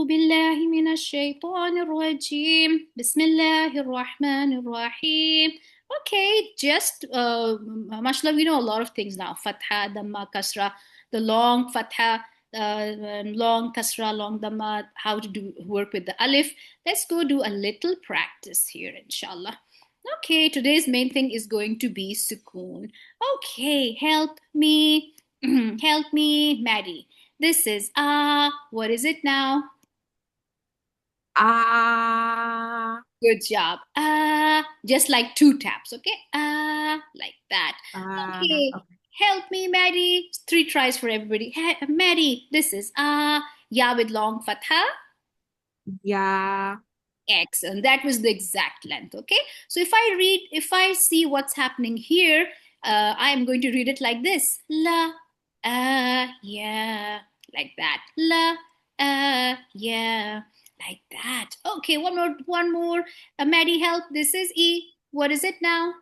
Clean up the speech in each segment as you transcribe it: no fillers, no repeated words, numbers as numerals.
بالله من الشيطان الرجيم بسم الله الرحمن الرحيم. Okay, just mashallah, we know a lot of things now. Fatha, Dhamma, Kasra, the long Fatha, long Kasra, long Dhamma, how to do work with the Alif. Let's go do a little practice here, inshallah. Okay, today's main thing is going to be sukoon. Okay, help me, help me, Maddie. This is what is it now? Ah, Good job. Just like two taps, okay? Like that. Okay, okay. help me, Maddie. Three tries for everybody. Hey, Maddie, this is ya with long fatha. Yeah. Excellent. That was the exact length, okay? So if I see what's happening here, I am going to read it like this. La, yeah, like that. La, yeah, like that. Okay, one more. Maddie, help. This is E. What is it now?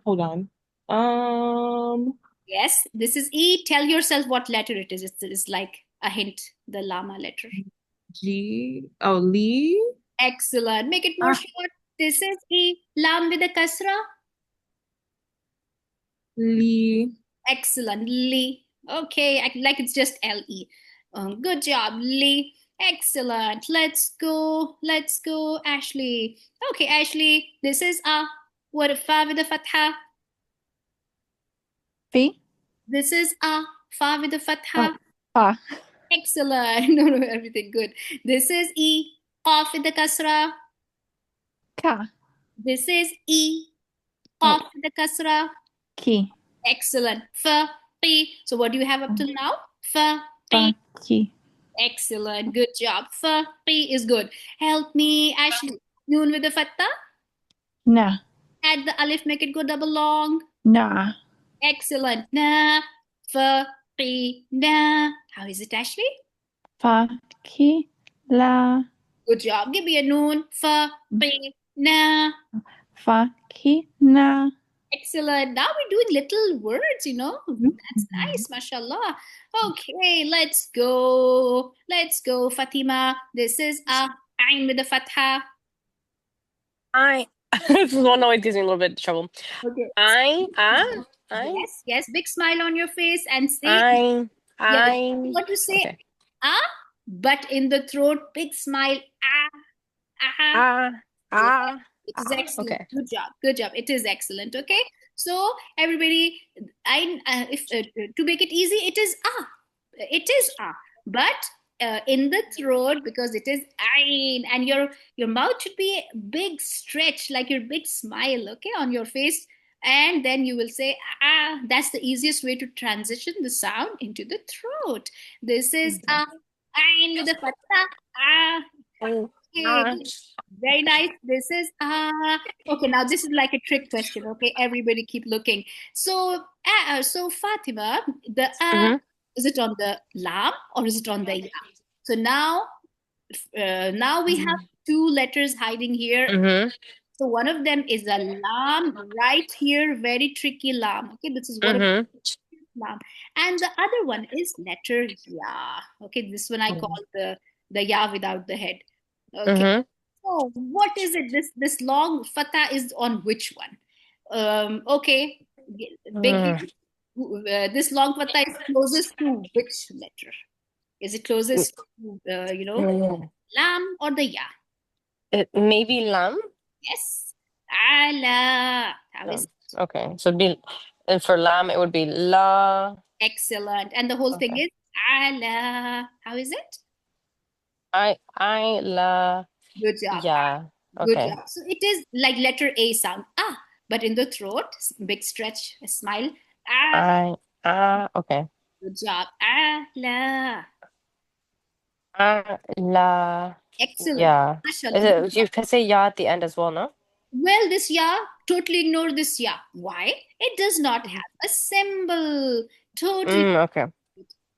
Hold on. Um, Yes, this is E. Tell yourself what letter it is. It's like a hint, the Lama letter. Lee. Excellent. Make it more Ah, short. This is E. Lam with a kasra. Lee. Excellent, Lee. Okay, like it's just L-E. Good job, Lee. Excellent. Let's go, Ashley. Okay, Ashley, this is a what a fa with a fatha. Fi. This is a fa with a Oh, fatha. fa. Excellent. No, everything good. This is E, qaf with the kasra. Ka. This is E, Oh, qaf with the kasra. ki. Excellent. Fa, qi. So what do you have up till now? Fa, qi. Fa. Ki. Excellent. Good job. Faqi is good. Help me, Ashley. Noon with the fatta. Na. Add the alif, make it go double long. Na. Excellent. Na. Faqi. Na. How is it, Ashley? Fa. Ki. La. Good job. Give me a noon. Faqi. Na. Fa. Ki. Na. Excellent. Now we're doing little words, you know. That's nice, mashallah. Okay, let's go. Let's go, Fatima. This is a ain with the fatha. This is one always gives me a little bit of trouble. Okay. I, Yes. Big smile on your face and say, yeah, you want to say okay. but in the throat, big smile, ah. Yeah, it is excellent. Okay. Good job. Good job. It is excellent. Okay. So everybody, if to make it easy, it is It is but in the throat because it is ain, and your mouth should be big stretch, like your big smile, okay, on your face, and then you will say That's the easiest way to transition the sound into the throat. This is ain with a fatha. Okay, good. Very nice. This is okay. Now this is like a trick question. Okay, everybody keep looking. So Fatima, the is it on the lam or is it on the ya? So now we have two letters hiding here. So one of them is a lam right here, very tricky lam. Okay, this is what a lam, and the other one is letter ya. Okay, this one I call the ya without the head. Okay. So what is it? This long fatha is on which one? Okay, big. This long fatha is closest to which letter? Is it closest to lam or the ya? It maybe lam. Yes, ala. How is it? Okay, so it'd be, and for lam it would be la. Excellent. And the whole thing Okay. is ala. How is it? I la. Good job. Yeah. Good Okay. job. So it is like letter A sound, but in the throat, big stretch, a smile, Okay. Good job, la. La. Excellent. Yeah. Mashallah. You can say ya at the end as well, no? Well, this ya, totally ignore this ya. Why? It does not have a symbol. Totally. Okay.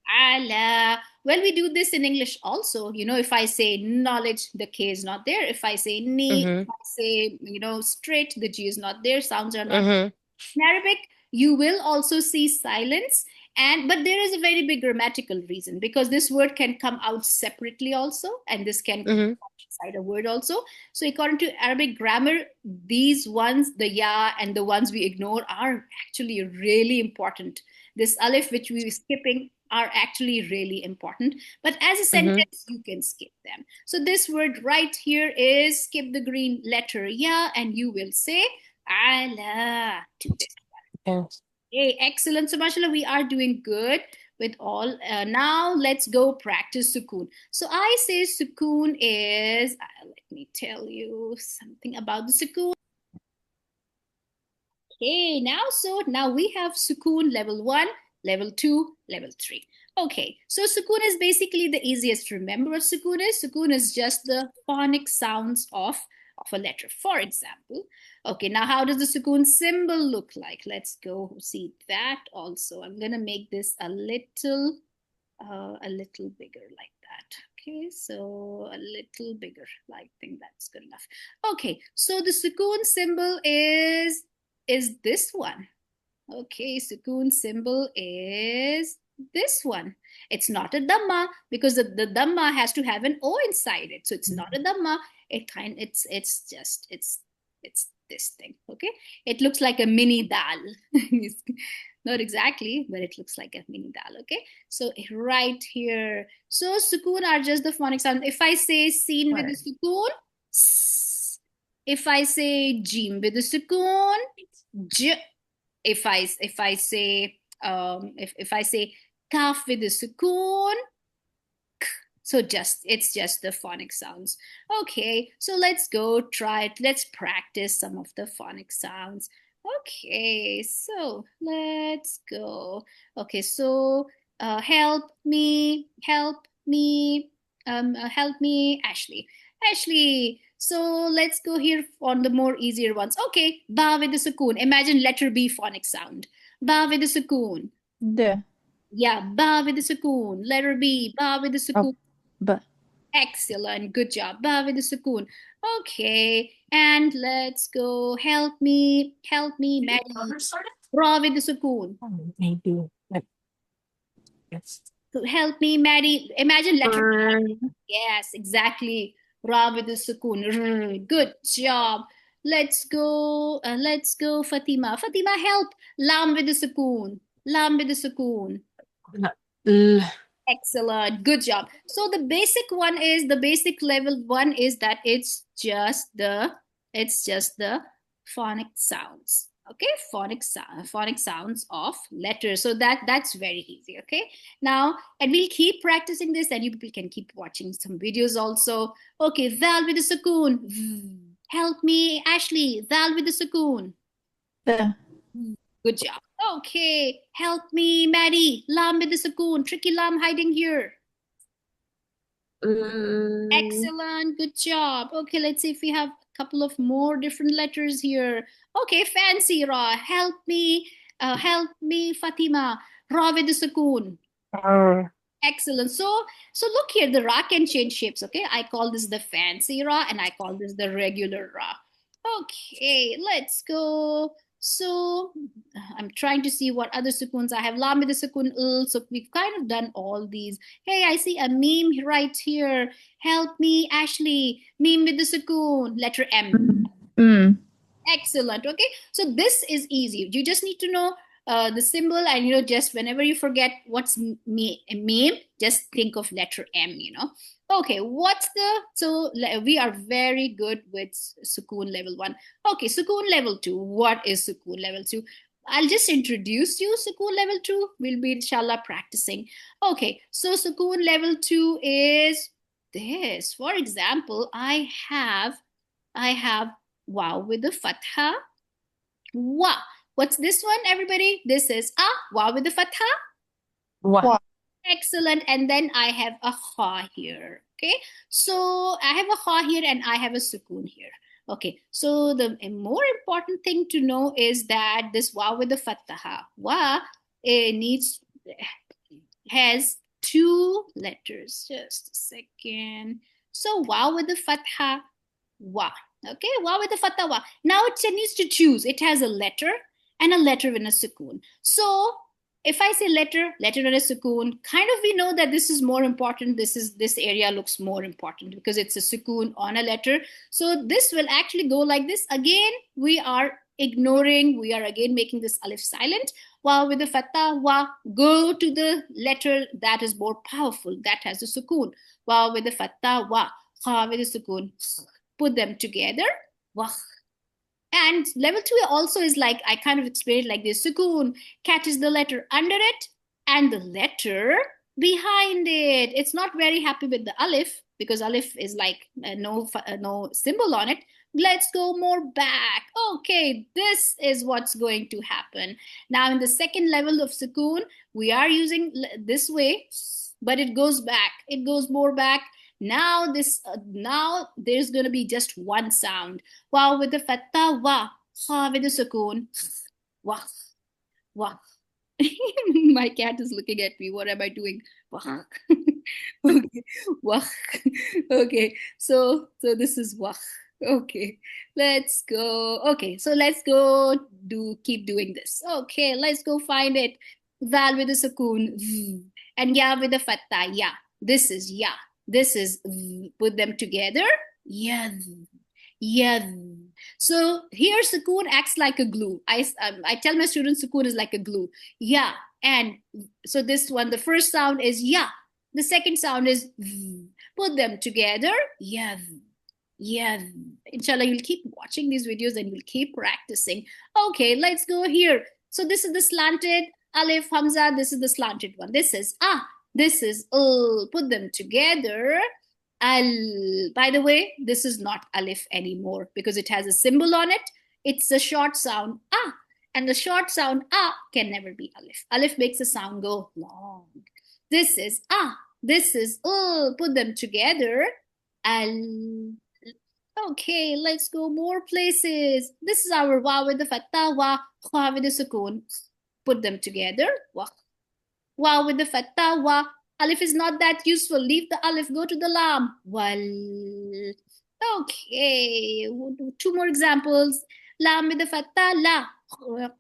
Ala. Well, we do this in English also. If I say knowledge, the K is not there. If I say ni, if I say, straight, the G is not there. Sounds are not. In Arabic, you will also see silence. But there is a very big grammatical reason, because this word can come out separately also, and this can come inside a word also. So according to Arabic grammar, these ones, the ya and the ones we ignore, are actually really important. This alif, which we were skipping, are actually really important. But as a sentence, you can skip them. So this word right here is, skip the green letter ya, and you will say ala to this. Yes. Hey, excellent. So, mashallah, we are doing good with all. Now, let's go practice sukoon. So, I say sukoon is, let me tell you something about the sukoon. Okay, now we have sukoon level 1, level 2, level 3. Okay, so sukoon is basically the easiest to remember what sukoon is. Sukoon is just the phonic sounds of a letter. For example, okay, now how does the sukoon symbol look like? Let's go see that also. I'm gonna make this a little bigger like that. Okay, so a little bigger. I think that's good enough. Okay, so the sukoon symbol is this one. Okay, sukoon symbol is this one. It's not a dhamma, because the dhamma has to have an O inside it. So it's not a dhamma. It's this thing. Okay, it looks like a mini dal. Not exactly, but it looks like a mini dal. Okay, so right here. So sukoon are just the phonic sound. If I say seen with the sukoon, s. If I say jim with the sukoon, j. If I say if I say kaf with the sukoon, k. So it's just the phonic sounds. Okay, so let's go try it. Let's practice some of the phonic sounds. Okay, so let's go. Okay, so help me, Ashley. Ashley, so let's go here on the more easier ones. Okay, ba with the sukoon. Imagine letter B phonic sound. Ba with the sukoon. D. Yeah, ba with the sukoon. Letter B, ba with the sukoon. B. Excellent, good job. Ba with the sukoon. Okay, and let's go. Help me, Maddie. Ra with the sukoon. Maybe. Yes. So help me, Maddie. Imagine letter. Yes, exactly. Ra with the sukoon. Good job. Let's go, Fatima. Fatima, help. Lam with the sukoon. Lam with the sukoon. Excellent. Good job. So the basic level one is that it's just the phonic sounds. Okay, phonic sounds of letters. So that's very easy. Okay, now, and we'll keep practicing this, and you people can keep watching some videos also. Okay, Val with the sukoon. Help me, Ashley. Val with the sukoon. Good job. Okay, help me, Maddie. Lam with the sukoon. Tricky lam hiding here. Excellent. Good job. Okay, let's see if we have a couple of more different letters here. Okay, fancy Ra. Help me, Fatima. Ra with the sukoon. Excellent. So look here, the Ra can change shapes. Okay, I call this the fancy Ra, and I call this the regular Ra. Okay, let's go. So I'm trying to see what other sukoons I have. Lam with the sukoon. So we've kind of done all these. Hey, I see a meme right here. Help me, Ashley. Meme with the sukoon. Letter M. Excellent. Okay, so this is easy. You just need to know the symbol, and just whenever you forget what's meme, just think of letter M. Okay, so we are very good with sukoon level 1. Okay, sukoon level 2. What is sukoon level 2? I'll just introduce you sukoon level 2. We'll be inshallah practicing. Okay, so sukoon level 2 is this. For example, I have wow with the fatha. Wa. What's this one, everybody? This is wow with the fatha. Wa. Excellent. And then I have a kha here. Okay, so I have a kha here and I have a sukoon here. Okay, so the more important thing to know is that this wow with the fatha, wa, has 2 letters. Just a second. So wow with the fatha, wa. Okay, wow with the fatha, wa. Now it needs to choose. It has a letter and a letter in a sukoon. So if I say letter and a sukoon, kind of we know that this is more important. This area looks more important because it's a sukoon on a letter. So this will actually go like this. Again, we are ignoring, we are again making this alif silent. While with the fatha wa, go to the letter that is more powerful, that has a sukoon. While with the fatha wa, kha with the sukoon, put them together. Wah. And level 2 also is like, I kind of explained like this. Sukoon catches the letter under it and the letter behind it. It's not very happy with the alif because alif is like no symbol on it. Let's go more back. Okay, this is what's going to happen. Now in the second level of sukoon, we are using this way, but it goes back. It goes more back. Now now there's going to be just one sound. Wow with the fatha wa, kha with the sukoon, wa, wa. My cat is looking at me. What am I doing? Wah. Okay, wah. Okay, so this is wah. Okay, let's go. Okay, so let's go keep doing this. Okay, let's go find it. Val with the sukoon, and ya with the fatha, ya. This is ya. This is put them together. Yad. Yad. So here sukoon acts like a glue. I tell my students sukoon is like a glue. Yeah. And so this one, the first sound is ya. The second sound is put them together. Yad. Yad. Inshallah, you'll keep watching these videos and you'll keep practicing. Okay, let's go here. So this is the slanted alif hamza. This is the slanted one. This is ah. This is put them together. Al. By the way, this is not alif anymore because it has a symbol on it. It's a short sound ah, and the short sound ah can never be alif. Alif makes the sound go long. This is ah. This is put them together. Al. Okay, let's go more places. This is our wa with the fatha, wa, kha with the sukoon. Put them together. Wa. Wow with the fatha wa. Alif is not that useful. Leave the alif, go to the lam. Wal. Okay, we'll do 2 more examples. Lam with the fatha, la.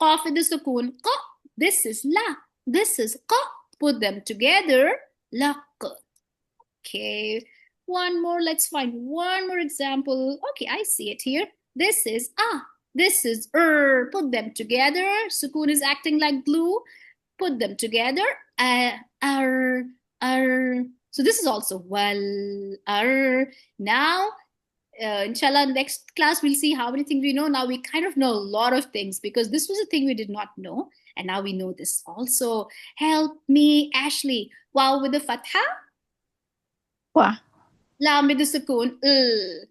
Qaf with the sukoon, qa. This is la. This is qa. Put them together. Laq. Okay, one more. Let's find one more example. Okay, I see it here. This is ah. This is Put them together. Sukoon is acting like glue. Put them together. So this is also wal, Now, inshallah, next class we'll see how many things we know. Now we kind of know a lot of things because this was a thing we did not know. And now we know this also. Help me, Ashley. Wow with the fatha. Wa. Lam with the sukoon.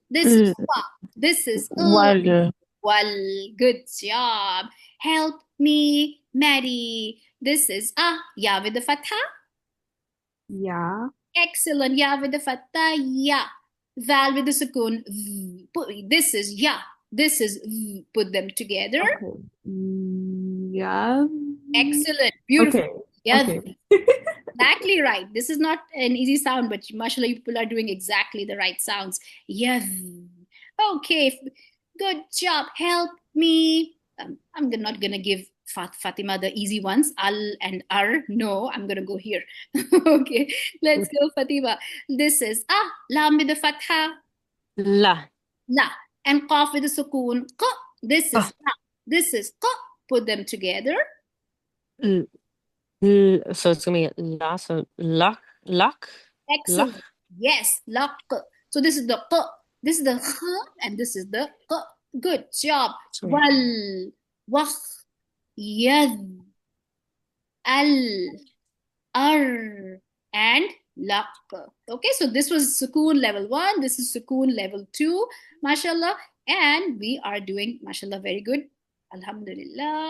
This is wa. This is Wal. Wal. Good job. Help me, Maddie. This is ya with the fatha. Yeah. Excellent. Ya with the fatha, ya. Val with the sukoon. This is ya. This is put them together. Okay. Yeah. Excellent. Beautiful. Okay. Yeah. Okay. Exactly right. This is not an easy sound, but mashallah, people are doing exactly the right sounds. Yeah. Okay. Good job. Help me. I'm not going to give Fatima the easy ones. Al and ar. No, I'm going to go here. Okay. Let's go, Fatima. This is lam with the fatha. La. La. And qaf with the sukoon. Qa. This is la. This is qa. Put them together. So it's gonna be la. So luck. Excellent. Luck. Yes, laq. So this is the qa. This is the kha, and this is the qa. Good job. Sorry. Wal, wakh, yad, al, ar, and laq. Okay, so this was sukoon level 1. This is sukoon level 2. Mashallah. And we are doing, mashallah, very good. Alhamdulillah.